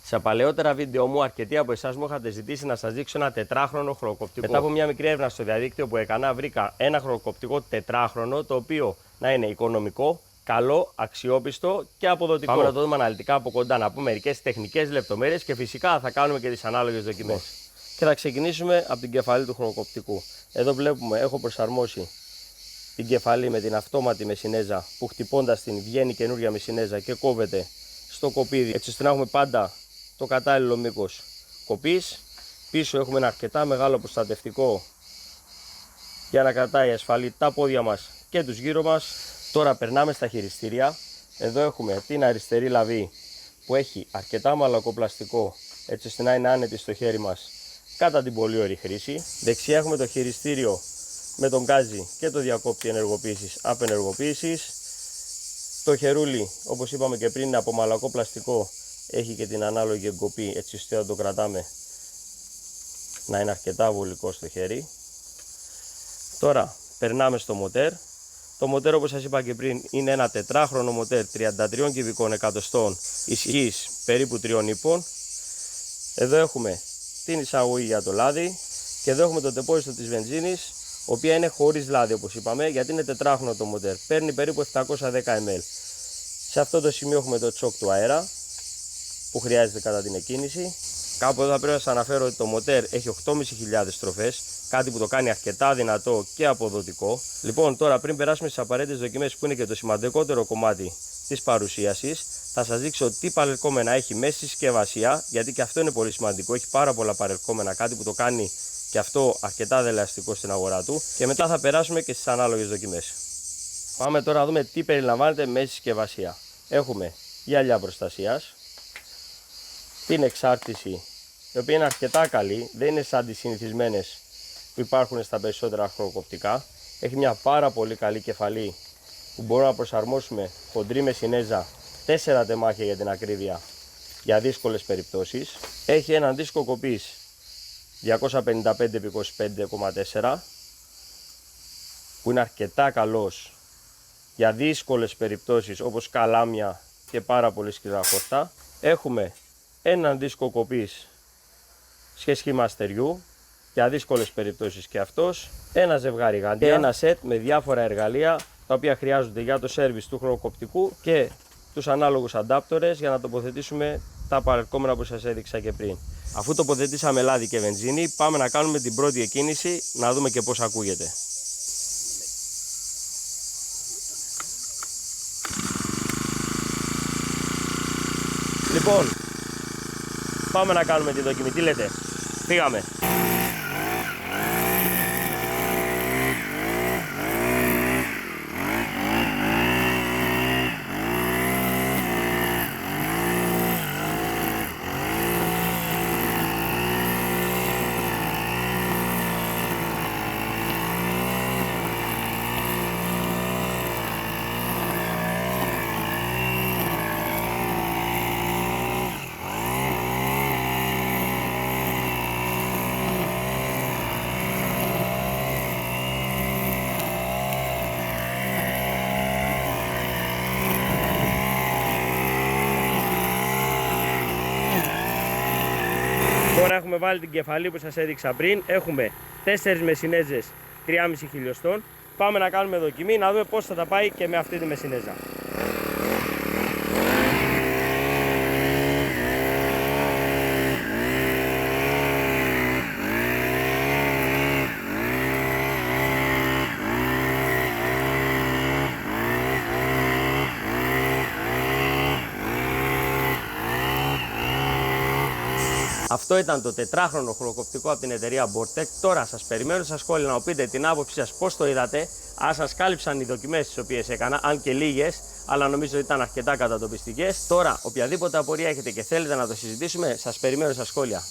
Σε παλαιότερα βίντεο μου, αρκετοί από εσάς μου είχατε ζητήσει να σας δείξω ένα τετράχρονο χρονοκοπτικό. Μετά από μια μικρή έρευνα στο διαδίκτυο που έκανα, βρήκα ένα χρονοκοπτικό τετράχρονο, το οποίο να είναι οικονομικό, καλό, αξιόπιστο και αποδοτικό. Πάμε να το δούμε αναλυτικά από κοντά, να πούμε μερικές τεχνικές λεπτομέρειες και φυσικά θα κάνουμε και τις ανάλογες δοκιμές. Και θα ξεκινήσουμε από την κεφαλή του χρονοκοπτικού. Εδώ βλέπουμε, έχω προσαρμόσει την κεφαλή με την αυτόματη μεσινέζα που χτυπώντας την βγαίνει καινούργια μεσινέζα και κόβεται στο κοπίδι, έτσι ώστε να έχουμε πάντα το κατάλληλο μήκος κοπής. Πίσω έχουμε ένα αρκετά μεγάλο προστατευτικό για να κρατάει ασφαλή τα πόδια μας και τους γύρω μας. Τώρα περνάμε στα χειριστήρια. Εδώ έχουμε την αριστερή λαβή που έχει αρκετά μαλακοπλαστικό, έτσι ώστε να είναι άνετη στο χέρι μας κατά την πολύ ωραία χρήση. Δεξιά έχουμε το χειριστήριο με τον γκάζι και το διακόπτη ενεργοποίησης απενεργοποίησης. Το χερούλι, όπως είπαμε και πριν, είναι από μαλακό πλαστικό, έχει και την ανάλογη εγκοπή, έτσι ώστε να το κρατάμε να είναι αρκετά βολικό στο χέρι. Τώρα περνάμε στο μοτέρ. Το μοτέρ, όπως σας είπα και πριν, είναι ένα τετράχρονο μοτέρ 33 κυβικών εκατοστών ισχύς περίπου 3 ύπων. Εδώ έχουμε την εισαγωγή για το λάδι και εδώ έχουμε το τεπόζιτο της βενζίνης, η οποία είναι χωρίς λάδι, όπως είπαμε, γιατί είναι τετράχρονο το μοτέρ. Παίρνει περίπου 710 ml. Σε αυτό το σημείο έχουμε το τσόκ του αέρα που χρειάζεται κατά την εκκίνηση. Κάπου εδώ θα πρέπει να σας αναφέρω ότι το μοτέρ έχει 8.500 στροφές, κάτι που το κάνει αρκετά δυνατό και αποδοτικό. Λοιπόν, τώρα πριν περάσουμε στις απαραίτητες δοκιμές, που είναι και το σημαντικότερο κομμάτι της παρουσίασης, θα σας δείξω τι παρελκόμενα έχει μέσα στη συσκευασία, γιατί και αυτό είναι πολύ σημαντικό. Έχει πάρα πολλά παρελκόμενα, κάτι που το κάνει και αυτό αρκετά δελεαστικό στην αγορά του. Και μετά θα περάσουμε και στις ανάλογες δοκιμές. Πάμε τώρα να δούμε τι περιλαμβάνεται μέσα στη συσκευασία. Έχουμε γυαλιά προστασίας, την εξάρτηση, η οποία είναι αρκετά καλή, δεν είναι σαν τις συνηθισμένες που υπάρχουν στα περισσότερα χρονοκοπτικά. Έχει μια πάρα πολύ καλή κεφαλή που μπορούμε να προσαρμόσουμε χοντρή μεσινέζα, 4 τεμάχια για την ακρίβεια, για δύσκολες περιπτώσεις. Έχει έναν δίσκο κοπής 255x25,4 που είναι αρκετά καλός για δύσκολες περιπτώσεις όπως καλάμια και πάρα πολύ σκληρά χορτά. Έχουμε έναν δίσκο κοπής σε σχήμα αστεριού για δύσκολες περιπτώσεις και αυτός, ένα ζευγάρι γάντια, ένα σετ με διάφορα εργαλεία τα οποία χρειάζονται για το σέρβις του χρονοκοπτικού και τους ανάλογους αντάπτορες για να τοποθετήσουμε τα παρελκόμενα που σας έδειξα και πριν. Αφού τοποθετήσαμε λάδι και βενζίνη, πάμε να κάνουμε την πρώτη εκκίνηση, να δούμε και πώς ακούγεται. Λοιπόν, πάμε να κάνουμε τη δοκιμή. Τι λέτε, φύγαμε. Τώρα έχουμε βάλει την κεφαλή που σας έδειξα πριν. Έχουμε 4 μεσινέζες 3,5 χιλιοστών. Πάμε να κάνουμε δοκιμή, να δούμε πώς θα τα πάει και με αυτή τη μεσινέζα. Αυτό ήταν το τετράχρονο χρονοκοπτικό από την εταιρεία Bortec. Τώρα σας περιμένω στα σχόλια να μου πείτε την άποψη σας, πώς το είδατε, αν σας κάλυψαν οι δοκιμές τις οποίες έκανα, αν και λίγες, αλλά νομίζω ότι ήταν αρκετά κατατοπιστικές. Τώρα, οποιαδήποτε απορία έχετε και θέλετε να το συζητήσουμε, σας περιμένω στα σχόλια.